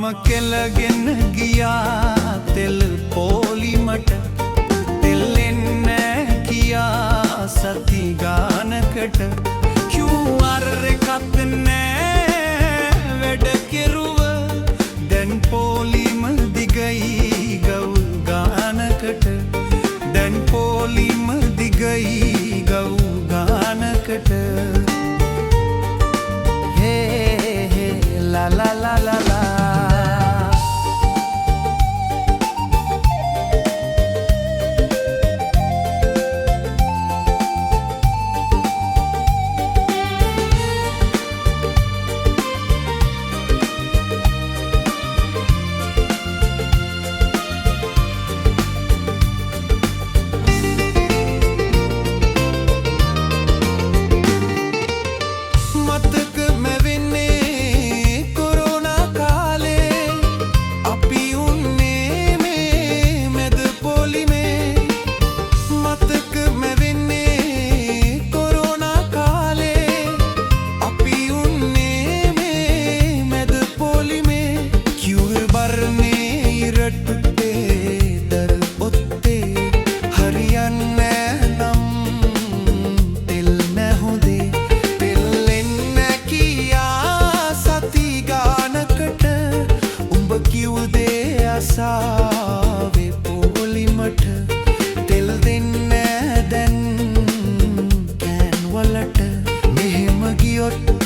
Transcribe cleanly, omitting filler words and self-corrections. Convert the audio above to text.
මම කෙලගෙන ගියා තෙල් පොලිමට තෙල් එන්නේ කියා සති ගානකට QR එකක් නෑ වැඩ කෙරුව දැන් පොලිම දිගයි ගව් ගානකට දැන් පොලිම දිගයි ගව් ගානකට la la la la la Save पोलिमठ तेल देन्ने දැන් කෑන් වලට මෙහෙම ගියොත්